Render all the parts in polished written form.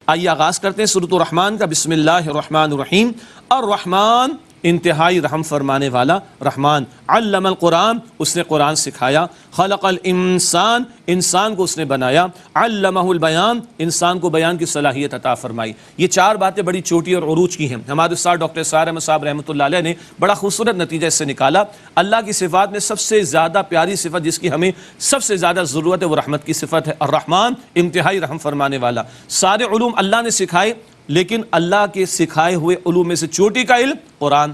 آئیے آغاز کرتے ہیں سورۃ الرحمن کا۔ بسم اللہ الرحمن الرحیم۔ الرحمن انتہائی رحم فرمانے والا رحمان، علم القرآن اس نے قرآن سکھایا، خلق الانسان انسان کو اس نے بنایا، علمہ البیان انسان کو بیان کی صلاحیت عطا فرمائی۔ یہ چار باتیں بڑی چوٹی اور عروج کی ہیں۔ ہمارے استاد ڈاکٹر اسرار احمد صاحب رحمۃ اللہ علیہ نے بڑا خوبصورت نتیجہ اس سے نکالا۔ اللہ کی صفات میں سب سے زیادہ پیاری صفت جس کی ہمیں سب سے زیادہ ضرورت ہے وہ رحمت کی صفت ہے۔ الرحمن انتہائی رحم فرمانے والا۔ سارے علوم اللہ نے سکھائے، لیکن اللہ کے سکھائے ہوئے علوم میں سے چوٹی کا علم قرآن۔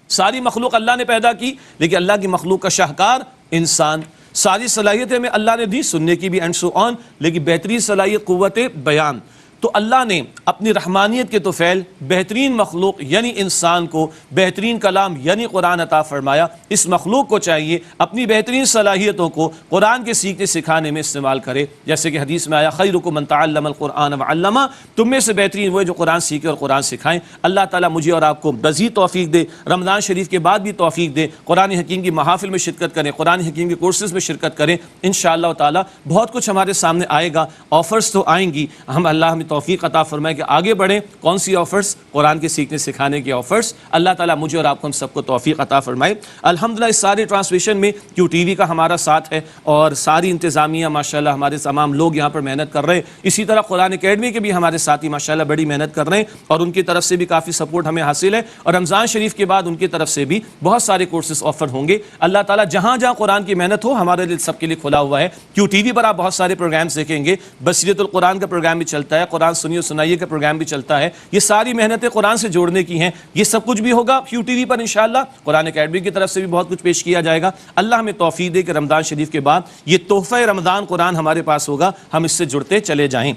ساری مخلوق اللہ نے پیدا کی، لیکن اللہ کی مخلوق کا شاہکار انسان۔ ساری صلاحیتیں میں اللہ نے دی، سننے کی بھی اینڈ سو آن، لیکن بہترین صلاحیت قوت بیان۔ تو اللہ نے اپنی رحمانیت کے توفیل بہترین مخلوق یعنی انسان کو بہترین کلام یعنی قرآن عطا فرمایا۔ اس مخلوق کو چاہیے اپنی بہترین صلاحیتوں کو قرآن کے سیکھنے سکھانے میں استعمال کرے، جیسے کہ حدیث میں آیا خیرکم من تعلم القرآن وعلمہ، تم میں سے بہترین وہ جو قرآن سیکھے اور قرآن سکھائیں۔ اللہ تعالیٰ مجھے اور آپ کو مزید توفیق دے، رمضان شریف کے بعد بھی توفیق دے، قرآن حکیم کی محافل میں شرکت کریں، قرآن حکیم کے کورسز میں شرکت کریں۔ انشاءاللہ تعالیٰ بہت کچھ ہمارے سامنے آئے گا، آفرز تو آئیں گی، اللہ ہمیں توفیق عطا فرمائے کہ آگے بڑھیں۔ کون سی آفرز؟ قرآن کے سیکھنے سکھانے کی آفرز۔ اللہ تعالیٰ مجھے اور آپ کو ہم سب کو توفیق عطا فرمائے۔ الحمدللہ اس سارے ٹرانسمیشن میں کیو ٹی وی کا ہمارا ساتھ ہے اور ساری انتظامیہ ماشاءاللہ ہمارے تمام لوگ یہاں پر محنت کر رہے ہیں۔ اسی طرح قرآن اکیڈمی کے بھی ہمارے ساتھی ماشاءاللہ بڑی محنت کر رہے ہیں اور ان کی طرف سے بھی کافی سپورٹ ہمیں حاصل ہے، اور رمضان شریف کے بعد ان کی طرف سے بھی بہت سارے کورسز آفر ہوں گے۔ اللہ تعالیٰ جہاں جہاں قرآن کی محنت ہو ہمارے لیے سب کے لیے کھلا ہوا ہے۔ کیو ٹی وی پر آپ بہت سارے پروگرامز دیکھیں گے، بصیرت القرآن کا پروگرام بھی چلتا ہے، قرآن سنیے سنائیے کا پروگرام بھی چلتا ہے۔ یہ ساری محنتیں قرآن سے جوڑنے کی ہیں۔ یہ سب کچھ بھی ہوگا کیو ٹی وی پر انشاءاللہ۔ قرآن اکیڈمی کی طرف سے بھی بہت کچھ پیش کیا جائے گا۔ اللہ ہمیں توفیق دے کہ رمضان شریف کے بعد یہ تحفہ رمضان قرآن ہمارے پاس ہوگا، ہم اس سے جڑتے چلے جائیں۔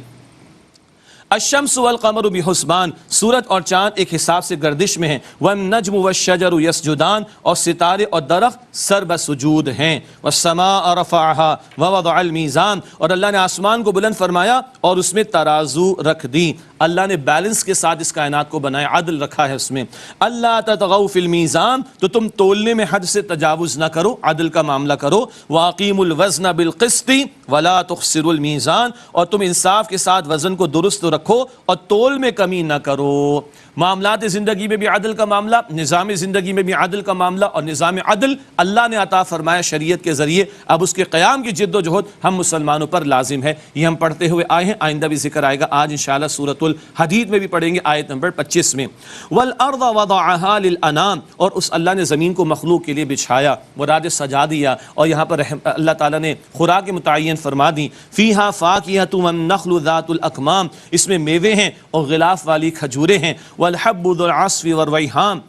الشمس والقمر بحسبان، سورج اور چاند ایک حساب سے گردش میں ہیں۔ والنجم والشجر یسجدان، اور ستارے اور درخت سر بسجود ہیں۔ والسماء رفعها ووضع المیزان، اور اللہ نے آسمان کو بلند فرمایا اور اس میں ترازو رکھ دی۔ اللہ نے بیلنس کے ساتھ اس کائنات کو بنایا، عدل رکھا ہے اس میں۔ اللہ تطغوا فی المیزان، تو تم تولنے میں حد سے تجاوز نہ کرو، عدل کا معاملہ کرو۔ واقیموا الوزن بالقسط ولا تخسروا المیزان، اور تم انصاف کے ساتھ وزن کو درست رکھو اور تول میں کمی نہ کرو۔ معاملات زندگی میں بھی عدل کا معاملہ، نظام زندگی میں بھی عدل کا معاملہ، اور نظام عدل اللہ نے عطا فرمایا شریعت کے ذریعے۔ اب اس کے قیام کی جد و جہد ہم مسلمانوں پر لازم ہے۔ یہ ہم پڑھتے ہوئے آئے ہیں، آئندہ بھی ذکر آئے گا، آج انشاءاللہ سورۃ الحدید میں بھی پڑھیں گے آیت نمبر 25 میں۔ والارض وضعها للانام، اور اس اللہ نے زمین کو مخلوق کے لیے بچھایا، مراد سجا دیا، اور یہاں پر اللہ تعالیٰ نے خوراک متعین فرما دی۔ فیہا فاکہۃ والنخل ذات الاکمام، اس میں میوے ہیں اور غلاف والی کھجوریں ہیں۔ والحب ذو العصف والریحان،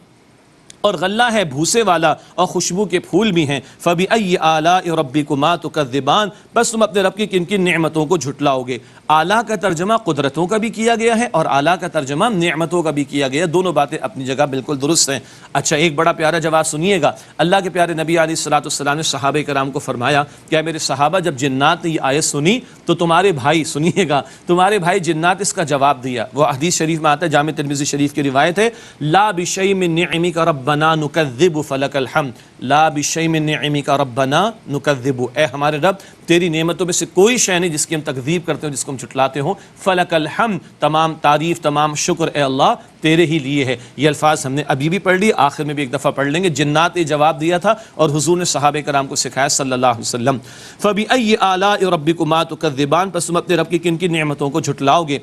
اور غلہ ہے بھوسے والا اور خوشبو کے پھول بھی ہیں۔ فبأي آلاء ربكما تكذبان، بس تم اپنے رب کی کن کن نعمتوں کو جھٹلاؤ گے۔ آلاء کا ترجمہ قدرتوں کا بھی کیا گیا ہے اور آلاء کا ترجمہ نعمتوں کا بھی کیا گیا ہے، دونوں باتیں اپنی جگہ بالکل درست ہیں۔ اچھا ایک بڑا پیارا جواب سنیے گا۔ اللہ کے پیارے نبی علیہ الصلوۃ والسلام نے صحابہ کرام کو فرمایا کہ اے میرے صحابہ، جب جنات نے یہ آیت سنی تو تمہارے بھائی، سنیے گا، تمہارے بھائی جنات اس کا جواب دیا۔ وہ حدیث شریف میں آتا ہے، جامع ترمذی شریف کی روایت ہے، لا بشیء من نعمک ربنا نکذب فلک الحمد، لا بشیء من نعمک ربنا نکذب، اے ہمارے رب تیری نعمتوں میں سے کوئی شے نہیں جس کی ہم تکذیب کرتے ہوں، جس کو ہم جھٹلاتے ہوں۔ فلک الحمد، تمام تعریف تمام شکر اے اللہ تیرے ہی لیے ہے۔ یہ الفاظ ہم نے ابھی بھی پڑھ لی، آخر میں بھی ایک دفعہ پڑھ لیں گے۔ جنات نے جواب دیا تھا اور حضور نے صحابہ کرام کو سکھایا صلی اللہ علیہ وسلم۔ فبأي آلاء ربكما تكذبان، پس تم اپنے رب کی کن کن نعمتوں کو جھٹلاؤ گے۔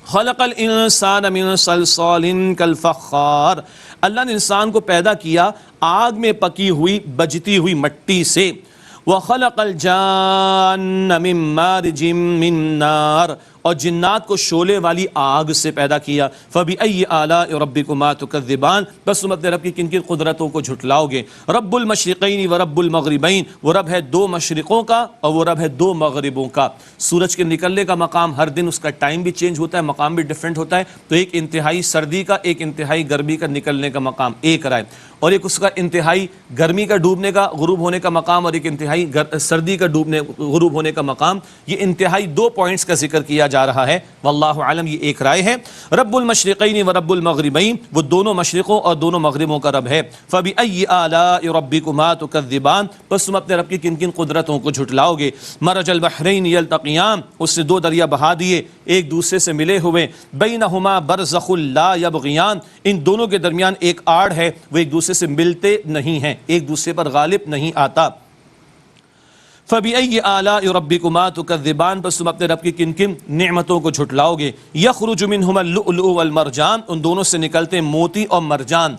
خلق الانسان من صلصال کالفخار، اللہ نے انسان کو پیدا کیا آگ میں پکی ہوئی بجتی ہوئی مٹی سے۔ وخلق الجان من مارج من نار، اور جنات کو شعلے والی آگ سے پیدا کیا۔ فبأي آلاء ربكما تكذبان، بس تم اپنے رب کی کن کن قدرتوں کو جھٹلاؤ گے۔ رب المشرقین ورب المغربین، وہ رب ہے دو مشرقوں کا اور وہ رب ہے دو مغربوں کا۔ سورج کے نکلنے کا مقام ہر دن اس کا ٹائم بھی چینج ہوتا ہے، مقام بھی ڈیفرنٹ ہوتا ہے، تو ایک انتہائی سردی کا ایک انتہائی گرمی کا نکلنے کا مقام ایک رائے، اور ایک اس کا انتہائی گرمی کا ڈوبنے کا غروب ہونے کا مقام اور ایک انتہائی سردی کا ڈوبنے غروب ہونے کا مقام۔ یہ انتہائی دو پوائنٹس کا ذکر کیا جا رہا ہے، واللہ عالم یہ ایک رائے ہے۔ رب المشرقین و رب المغربین، وہ دونوں مشرقوں اور دونوں مغربوں کا رب ہے۔ فبأی آلاء ربکما تکذبان، بس تم اپنے رب کی کن کن قدرتوں کو جھٹلاؤ گے۔ مرج البحرین یلتقیان، اس نے دو دریا بہا دیے ایک دوسرے سے ملے ہوئے، بینہما برزخ لا یبغیان، ان دونوں کے درمیان ایک آڑ ہے، وہ ایک دوسرے سے ملتے نہیں ہیں، ایک دوسرے پر غالب نہیں آتا۔ فَبِأَيِّ آلَاءِ رَبِّكُمَا تُكَذِّبَانِ، بس تم اپنے رب کی کن کن نعمتوں کو جھٹلاؤ گے۔ يَخْرُجُ مِنْهُمَا اللُّؤْلُؤُ وَالْمَرْجَانُ، ان دونوں سے نکلتے ہیں موتی اور مرجان۔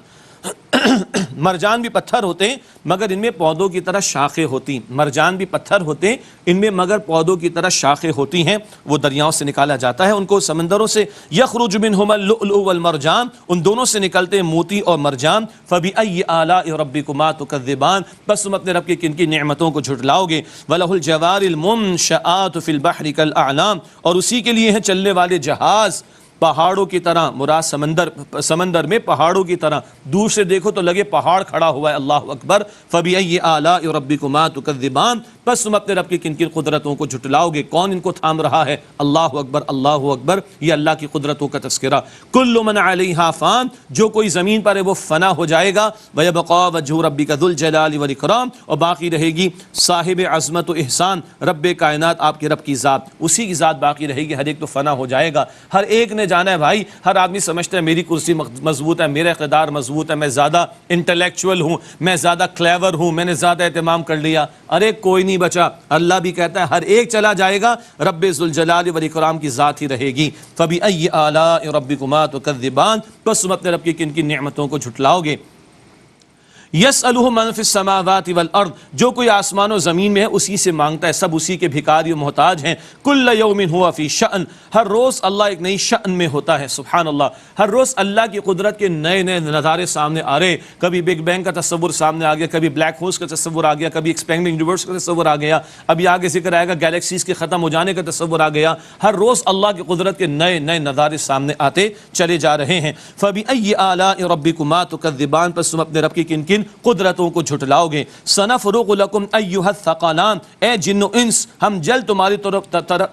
مرجان بھی پتھر ہوتے ہیں مگر ان میں پودوں کی طرح شاخیں ہوتی ہیں، مرجان بھی پتھر ہوتے ہیں ان میں مگر پودوں کی طرح شاخیں ہوتی ہیں، وہ دریاؤں سے نکالا جاتا ہے ان کو، سمندروں سے۔ یخرج منہما اللؤلؤ والمرجان، ان دونوں سے نکلتے ہیں موتی اور مرجان۔ فبأی آلاء ربکما تکذبان، بس تم اپنے رب کی کن کی نعمتوں کو جھٹلاؤ گے۔ وَلَهُ الْجَوَارِ الْمُنشَآتُ فِي الْبَحْرِ كَالْأَعْلَامِ، اور اسی کے لیے ہیں چلنے والے جہاز پہاڑوں کی طرح، مراد سمندر میں پہاڑوں کی طرح، دور سے دیکھو تو لگے پہاڑ کھڑا ہوا ہے، اللہ اکبر۔ فَبِأَيِّ آلَاءِ رَبِّكُمَا تُكَذِّبَانِ، بس تم اپنے رب کی کن کن قدرتوں کو جھٹلاؤ گے۔ کون ان کو تھام رہا ہے؟ اللہ اکبر اللہ اکبر، یہ اللہ کی قدرتوں کا تذکرہ۔ کل من علیہا فان، جو کوئی زمین پر ہے وہ فنا ہو جائے گا۔ وَيَبْقَى وَجْهُ رَبِّكَ ذُو الْجَلَالِ وَالْإِكْرَامِ، اور باقی رہے گی صاحب عظمت و احسان رب کائنات، آپ کے رب کی ذات، اسی کی ذات باقی رہے گی، ہر ایک تو فنا ہو جائے گا۔ ہر ایک نے جانا ہے بھائی، ہر آدمی سمجھتا ہے میری کرسی مضبوط ہے، میرا اقتدار مضبوط ہے، میں زیادہ انٹلیکچوئل ہوں، میں زیادہ کلیور ہوں، میں نے زیادہ اہتمام کر لیا۔ ارے کوئی نہیں بچا، اللہ بھی کہتا ہے ہر ایک چلا جائے گا، رب ذوالجلال والاکرام کی ذات ہی رہے گی۔ فبأی آلاء ربکما تکذبان، بس تم اپنے رب کی کن کی نعمتوں کو جھٹلاؤ گے۔ یسألہ من فی السماوات والارض، جو کوئی آسمان و زمین میں ہے اسی سے مانگتا ہے، سب اسی کے بھکاری و محتاج ہیں۔ کل یوم ہوا فی شأن، ہر روز اللہ ایک نئی شأن میں ہوتا ہے، سبحان اللہ۔ ہر روز اللہ کی قدرت کے نئے نئے نظارے سامنے آ رہے، کبھی بگ بینگ کا تصور سامنے آ گیا، کبھی بلیک ہولز کا تصور آ گیا، کبھی ایکسپینڈنگ یونیورس کا تصور آ گیا، ابھی آگے ذکر آئے گا گیلیکسیز کے ختم ہو جانے کا تصور آ گیا۔ ہر روز اللہ کی قدرت کے نئے نئے نظارے سامنے آتے چلے جا رہے ہیں۔ فبأی آلاء ربکما تکذبان، پس تم اپنے رب کی کن کن قدرتوں کو جھٹلاؤ گے۔ سنفرغ لکم ایھا الثقلان، اے جن و انس ہم جلد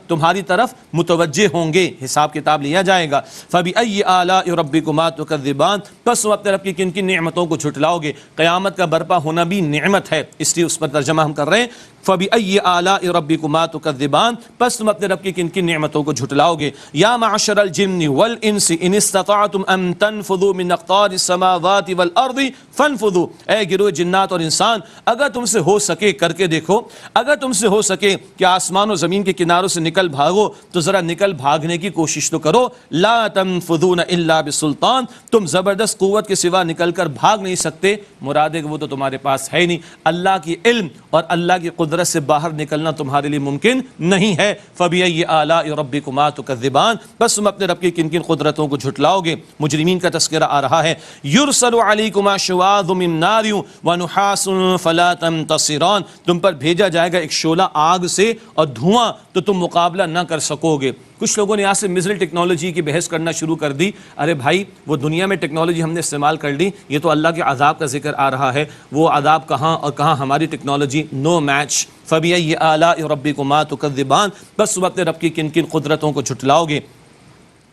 تمہاری طرف متوجہ ہوں گے، حساب کتاب لیا جائے گا۔ فبأی آلاء ربکما تکذبان، پس تم اپنے رب کی کن کن نعمتوں کو جھٹلاؤ گے۔ قیامت کا برپا ہونا بھی نعمت ہے، اس لیے اس پر ترجمہ ہم کر رہے ہیں۔ فبأی آلاء ربکما تکذبان، پس تم اپنے رب کی کن کن نعمتوں کو جھٹلاؤ گے۔ یا معشر الجن والانس ان استطعتم ان تنفذوا من اقطار السماوات والارض فانفذوا، اے گروہ جنات اور انسان، اگر تم سے ہو سکے کر کے دیکھو، اگر تم سے ہو سکے کہ آسمان و زمین کے کناروں سے نکل بھاگو تو ذرا نکل بھاگنے کی کوشش تو کرو۔ لا تنفذون الا بسلطان، تم زبردست قوت کے سوا نکل کر بھاگ نہیں سکتے، مراد ہے کہ وہ تو تمہارے پاس ہے نہیں۔ اللہ کی علم اور اللہ کی قدرت سے باہر نکلنا تمہارے لیے ممکن نہیں ہے۔ فبأی آلاء ربکما تکذبان، بس تم اپنے رب کی کن کن قدرتوں کو جھٹلاؤ گے۔ مجرمین کا تذکرہ آ رہا ہے۔ یرسل علیکما شواظ من نار ونحاس فلا تنتصران، تم پر بھیجا جائے گا ایک شعلہ آگ سے اور دھواں، تو تم مقابلہ نہ کر سکو گے۔ کچھ لوگوں نے یہاں سے مثل ٹیکنالوجی کی بحث کرنا شروع کر دی۔ ارے بھائی وہ دنیا میں ٹیکنالوجی ہم نے استعمال کر لی، یہ تو اللہ کے عذاب کا ذکر آ رہا ہے، وہ عذاب کہاں اور کہاں ہماری ٹیکنالوجی، نو میچ۔ فبأی آلاء ربکما تکذبان، بس تم اپنے رب کی کن کن قدرتوں کو جھٹلاؤ گے۔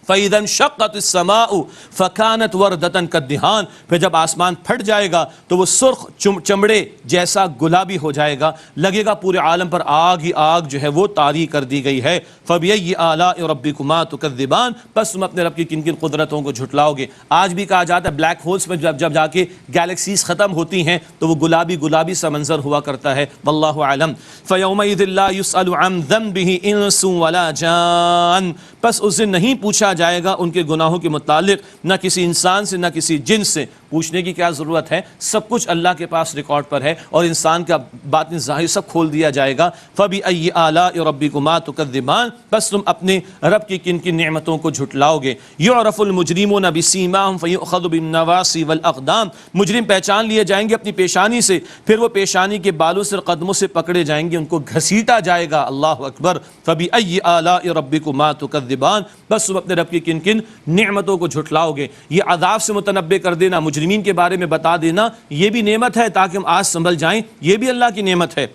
فَإِذَا انشَقَّتِ السَّمَاءُ فَكَانَتْ وَرْدَةً كَالدِّهَانِ، پھر جب آسمان پھٹ جائے گا تو وہ سرخ چمڑے جیسا گلابی ہو جائے گا، لگے گا پورے عالم پر آگ ہی آگ جو ہے وہ طاری کر دی گئی ہے۔ فَبِأَيِّ آلَاءِ رَبِّكُمَا تُكَذِّبَانِ، بس تم اپنے رب کی کن کن قدرتوں کو جھٹلاؤ گے۔ آج بھی کہا جاتا ہے بلیک ہولز میں جب جا کے گیلیکسیز ختم ہوتی ہیں تو وہ گلابی سا منظر ہوا کرتا ہے، واللہ اعلم۔ فَيَوْمَئِذٍ لَا يُسْأَلُ عَنْ ذَنبِهِ إِنسٌ وَلَا جَانٌ، بس اس دن نہیں پوچھا جائے گا ان کے گناہوں کے متعلق، نہ کسی انسان سے نہ کسی جن سے۔ پوچھنے کی کیا ضرورت ہے، سب کچھ اللہ کے پاس ریکارڈ پر ہے، اور انسان کا باطن ظاہر سب کھول دیا جائے گا۔ فَبِأَيِّ آلَاءِ رَبِّكُمَا تُكَذِّبَانِ، بس تم اپنے رب کی کن کن نعمتوں کو جھٹلاؤ گے۔ يُعْرَفُ الْمُجْرِمُونَ بِسِيمَاهُمْ فَيُؤْخَذُ بِالنَّوَاصِي وَالْأَقْدَامِ، مجرم پہچان لیے جائیں گے اپنی پیشانی سے، پھر وہ پیشانی کے بالوں سے اور قدموں سے پکڑے جائیں گے، ان کو گھسیٹا جائے گا، اللہ اکبر۔ فَبِأَيِّ آلَاءِ رَبِّكُمَا تُكَذِّبَانِ، بس تم اپنے رب کی کن کن نعمتوں کو جھٹلاؤ گے۔ یہ عذاب سے متنبع کر دینا، مجرمین کے بارے میں بتا دینا، یہ بھی نعمت ہے تاکہ ہم آج سنبھل جائیں، یہ بھی اللہ کی نعمت ہے۔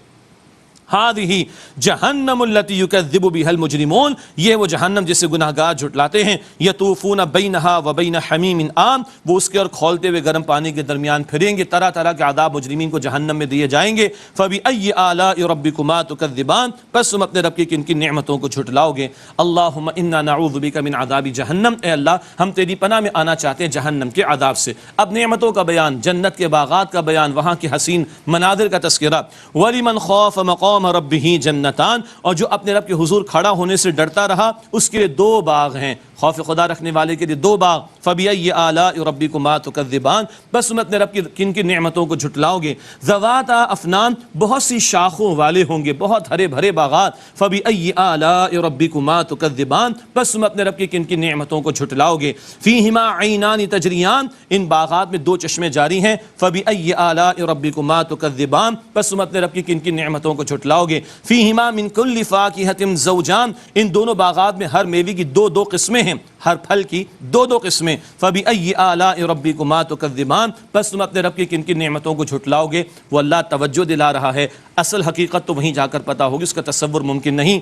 ہذہ جہنم التی یکذب بها المجرمون، یہ وہ جہنم جسے گناہگار جھٹلاتے ہیں، یطوفون بینہا وبین حمیم آن، وہ اس کے اور کھولتے ہوئے گرم پانی کے درمیان پھریں گے، طرح طرح کے عذاب مجرمین کو جہنم میں دیے جائیں گے۔ فبأی آلاء ربکما تکذبان، پس تم اپنے رب کی کن کن نعمتوں کو جھٹلاؤ گے۔ اللہم انا نعوذ بک من عذاب جہنم، اے اللہ ہم تیری پناہ میں آنا چاہتے ہیں جہنم کے عذاب سے۔ اب نعمتوں کا بیان، جنت کے باغات کا بیان، وہاں کی حسین مناظر کا تذکرہ۔ وَلِمَنْ خَافَ مَقَامَ رَبِّهِ جَنَّتَانِ، اور جو اپنے رب کے حضور کھڑا ہونے سے ڈرتا رہا اس کے لیے دو باغ ہیں، خوف خدا رکھنے والے کے لیے دو باغ۔ فَبِأَيِّ آلَاءِ رَبِّكُمَا تُكَذِّبَانِ، بس تم اپنے رب کی کن کن نعمتوں کو جھٹلاؤ گے۔ ذَوَاتَا افنان، بہت سی شاخوں والے ہوں گے، بہت ہرے بھرے باغات۔ فَبِأَيِّ آلَاءِ رَبِّكُمَا تُكَذِّبَانِ، بس تم اپنے رب کی کن کن نعمتوں کو جھٹلاؤ گے۔ فِيهِمَا عَيْنَانِ تَجْرِيَانِ، ان باغات میں دو چشمے جاری ہیں۔ فَبِأَيِّ آلَاءِ رَبِّكُمَا تُكَذِّبَانِ، بس تم اپنے رب کی کن کن نعمتوں کو جھٹلاؤ گے۔ فِيهِمَا مِن كُلِّ فَاكِهَةٍ زَوْجَانِ، ان دونوں باغات میں ہر میوے کی دو دو قسمیں ہیں، ہر پھل کی دو دو قسمیں۔ فَبِأَيِّ آلَاءِ رَبِّكُمَا تُكَذِّبَانِ، بس تم اپنے رب کی کن کن نعمتوں کو جھٹلاؤ گے۔ وہ اللہ توجہ دلا رہا ہے، اصل حقیقت تو وہیں جا کر پتہ ہوگی، اس کا تصور ممکن نہیں۔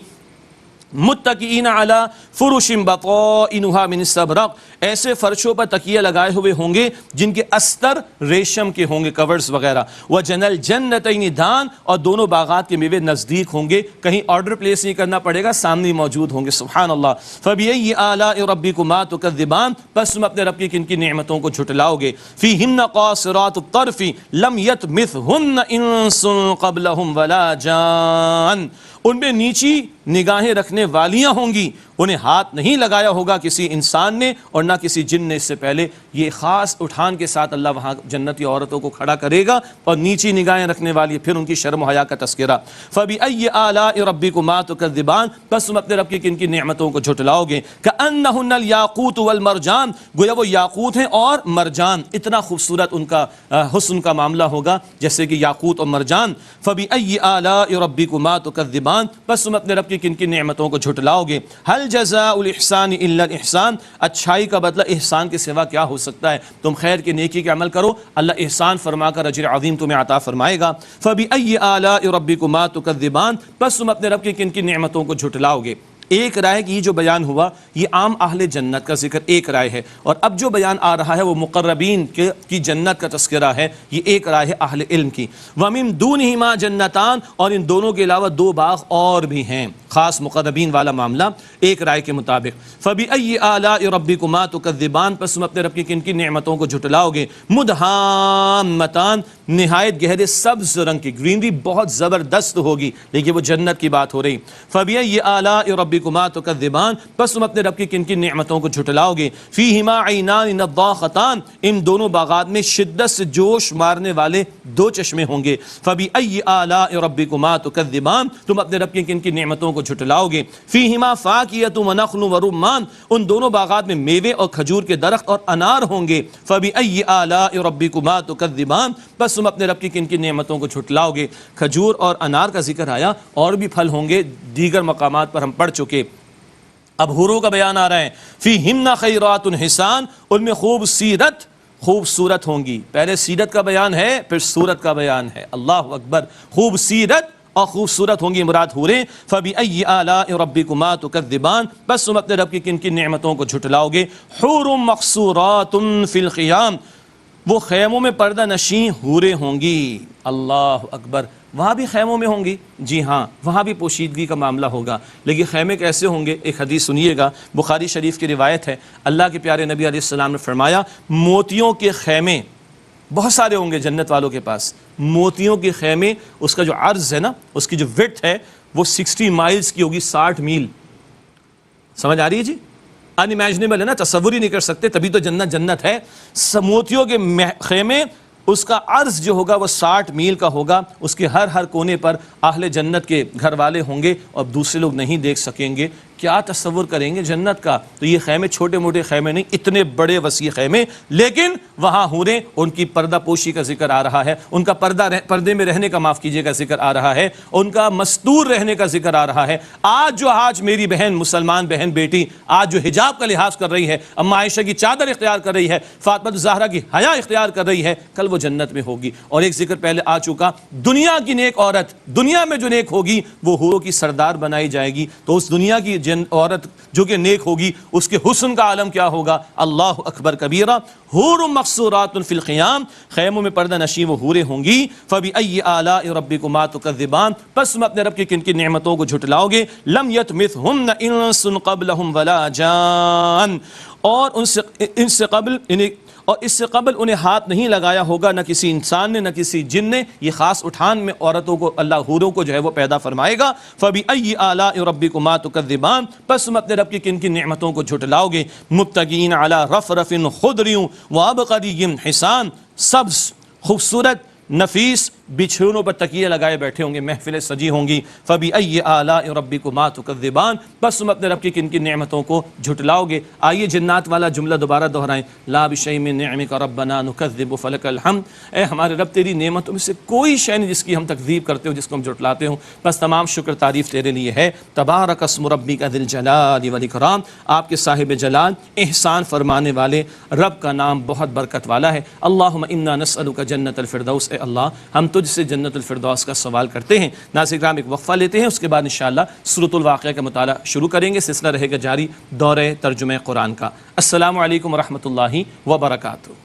متکئین علی فرش بطائنها من استبرق، ایسے فرشوں پر تکیے لگائے ہوئے ہوں گے جن کے استر ریشم کے ہوں گے، کورز وغیرہ۔ وجنى الجنتین دان، اور دونوں باغات کے میوے نزدیک ہوں گے، کہیں آرڈر پلیس نہیں کرنا پڑے گا، سامنے موجود ہوں گے۔ سبحان اللہ۔ فبأي آلاء ربكما تكذبان، بس تم اپنے رب کی کن کی نعمتوں کو جھٹلاؤ گے۔ فیہن قاصرات الطرف لم یطمثہن انس قبلہم ولا جان، ان میں نیچی نگاہیں رکھنے والیاں ہوں گی، انہیں ہاتھ نہیں لگایا ہوگا کسی انسان نے اور نہ کسی جن نے اس سے پہلے۔ یہ خاص اٹھان کے ساتھ اللہ وہاں جنتی عورتوں کو کھڑا کرے گا اور نیچی نگاہیں رکھنے والی، پھر ان کی شرم و حیا کا تذکرہ۔ فَبِأَيِّ آلَاءِ رَبِّكُمَا تُكَذِّبَانِ، بس تم اپنے رب کی کن کی نعمتوں کو جھٹلاؤ گے۔ كَأَنَّهُنَّ الْيَاقُوتُ وَالْمَرْجَانُ، گویا وہ یاقوت ہیں اور مرجان، اتنا خوبصورت ان کا حسن کا معاملہ ہوگا جیسے کہ یاقوت اور مرجان۔ فَبِأَيِّ آلَاءِ رَبِّكُمَا تُكَذِّبَانِ، بس تم اپنے رب کی کن کی نعمتوں کو جھٹلاؤ گے۔ هل جزاء الاحسان الا الاحسان، اچھائی کا بدلہ احسان کے سوا کیا ہو سکتا ہے؟ تم خیر کے نیکی کے عمل کرو، اللہ احسان فرما کر اجر عظیم تمہیں عطا فرمائے گا۔ فبأي آلاء ربكما تكذبان، بس تم اپنے رب کی کن کی نعمتوں کو جھٹلاؤ گے۔ ایک رائے کہ یہ جو بیان ہوا یہ عام اہل جنت کا ذکر ایک رائے ہے، اور اب جو بیان آ رہا ہے وہ مقربین کی جنت کا تذکرہ ہے، یہ ایک رائے ہے اہل علم کی۔ وَمِن دُونِهِمَا جَنَّتَانِ، اور ان دونوں کے علاوہ دو باغ اور بھی ہیں، خاص مقربین والا معاملہ ایک رائے کے مطابق۔ فَبِأَيِّ آلَاءِ رَبِّكُمَا تُكَذِّبَانِ، پس تم اپنے رب کی کن کی نعمتوں کو جھٹلاؤ گے۔ مُدْحَامَّتَانِ، نہایت گہرے سبز رنگ کی، گرینری بہت زبردست ہوگی، لیکن وہ جنت کی بات ہو رہی۔ فَبِأَيِّ آلَاءِ رَبِّكُمَا تُكَذِّبَانِ، پس تم اپنے رب کی کن کی نعمتوں کو جھٹلاؤ گے۔ فِيهِمَا عَيْنَانِ نَضَّاخَتَانِ، ان دونوں باغات میں شدت سے جوش مارنے والے دو چشمے ہوں گے۔ فَبِأَيِّ آلَاءِ رَبِّكُمَا تُكَذِّبَانِ، تم اپنے رب کی کن کی نعمتوں کو جھٹلاؤ گے۔ فِيهِمَا فَاكِهَةٌ وَنَخْلٌ وَرُمَّانٌ، ان دونوں باغات میں میوے اور کھجور کے درخت اور انار ہوں گے۔ فَبِأَيِّ آلَاءِ رَبِّكُمَا تُكَذِّبَانِ، بس تم اپنے رب کی کن کی نعمتوں کو جھٹلاؤ گے۔ کھجور اور انار کا ذکر آیا، اور بھی پھل ہوں گے دیگر مقامات پر ہم پڑھ چکے۔ اب حوروں کا بیان آ رہا ہے۔ فِيهِنَّ خَيْرَاتٌ حِسَانٌ، ان میں خوبصورت ہوں گی۔ پہلے سیرت کا بیان ہے، پھر صورت کا بیان ہے۔ اللہ اکبر، خوبصورت اور خوبصورت ہوں گی مراد حوریں۔ فَبِأَيِّ آلَاءِ رَبِّكُمَا تُكَذِّبَانِ، بس تم اپنے رب کی کن کی نعمتوں کو جھٹلاؤ گے۔ حور مقصورات فی الخیام، وہ خیموں میں پردہ نشین حوریں ہوں گی۔ اللہ اکبر، وہاں بھی خیموں میں ہوں گی، جی ہاں وہاں بھی پوشیدگی کا معاملہ ہوگا، لیکن خیمے کیسے ہوں گے؟ ایک حدیث سنیے گا، بخاری شریف کی روایت ہے، اللہ کے پیارے نبی علیہ السلام نے فرمایا موتیوں کے خیمے بہت سارے ہوں گے جنت والوں کے پاس۔ موتیوں کے خیمے، اس کا جو عرض ہے نا، اس کی جو وڈتھ ہے وہ 60 مائلز کی ہوگی، 60 میل۔ سمجھ آ رہی ہے جی؟ ان امیجنیبل ہے نا، تصور ہی نہیں کر سکتے، تبھی تو جنت جنت ہے۔ موتیوں کے خیمے، اس کا عرض جو ہوگا وہ 60 میل کا ہوگا، اس کے ہر کونے پر اہل جنت کے گھر والے ہوں گے اور دوسرے لوگ نہیں دیکھ سکیں گے کیا تصور کریں گے جنت کا؟ تو یہ خیمے چھوٹے موٹے خیمے نہیں، اتنے بڑے وسیع خیمے، لیکن وہاں حوریں، ان کی پردہ پوشی کا ذکر آ رہا ہے، ان کا پردے میں رہنے کا معاف کیجیے گا ذکر آ رہا ہے، ان کا مستور رہنے کا ذکر آ رہا ہے۔ آج میری بہن، مسلمان بہن بیٹی آج جو حجاب کا لحاظ کر رہی ہے، اما عائشہ کی چادر اختیار کر رہی ہے، فاطمہ الزہرا کی حیا اختیار کر رہی ہے، کل وہ جنت میں ہوگی۔ اور ایک ذکر پہلے آ چکا، دنیا کی نیک عورت، دنیا میں جو نیک ہوگی وہ حوروں کی سردار بنائی جائے گی، تو اس دنیا کی عورت جو کہ نیک ہوگی اس کے حسن کا عالم کیا ہوگا؟ اللہ اکبر کبیرہ۔ حور مقصورات فی الخیام، خیموں میں پردہ نشین وہ حوریں ہوں گی۔ فبأی آلاء ربکما تکذبان، پس تم اپنے رب کی کن کن نعمتوں کو جھٹلاؤ گے؟ لم یطمثہن انس قبلہم ولا جان، اور اس سے قبل انہیں ہاتھ نہیں لگایا ہوگا، نہ کسی انسان نے نہ کسی جن نے۔ یہ خاص اٹھان میں عورتوں کو اللہ حوروں کو جو ہے وہ پیدا فرمائے گا۔ فبأی آلاء ربکما تکذبان، پس تم اپنے رب کی کن کن نعمتوں کو جھٹلاؤ گے؟ متکئین علی رفرف خضر وعبقری حسان، سبز خوبصورت نفیس بچھونوں پر تکیے لگائے بیٹھے ہوں گے، محفلیں سجی ہوں گی۔ فبأی آلاء ربکما تکذبان، بس تم اپنے رب کی کن کن نعمتوں کو جھٹلاؤ گے؟ آئیے جنات والا جملہ دوبارہ دہرائیں، لا بشیء من نعمک ربنا نکذب فلک الحمد، اے ہمارے رب تیری نعمتوں میں سے کوئی شے نہیں جس کی ہم تکذیب کرتے ہو، جس کو ہم جھٹلاتے ہوں، بس تمام شکر تعریف تیرے لیے ہے۔ تبارک اسم ربک ذی الجلال والاکرام، آپ کے صاحب جلال احسان فرمانے والے رب کا نام بہت برکت والا ہے۔ اللہم انا نسألک جنت الفردوس، اے اللہ ہم تجھ سے جنت الفردوس کا سوال کرتے ہیں۔ ناظرین کرام ایک وقفہ لیتے ہیں، اس کے بعد انشاءاللہ سورۃ الواقعہ کا مطالعہ شروع کریں گے، سلسلہ رہے گا جاری دورہ ترجمہ قرآن کا۔ السلام علیکم ورحمۃ اللہ وبرکاتہ۔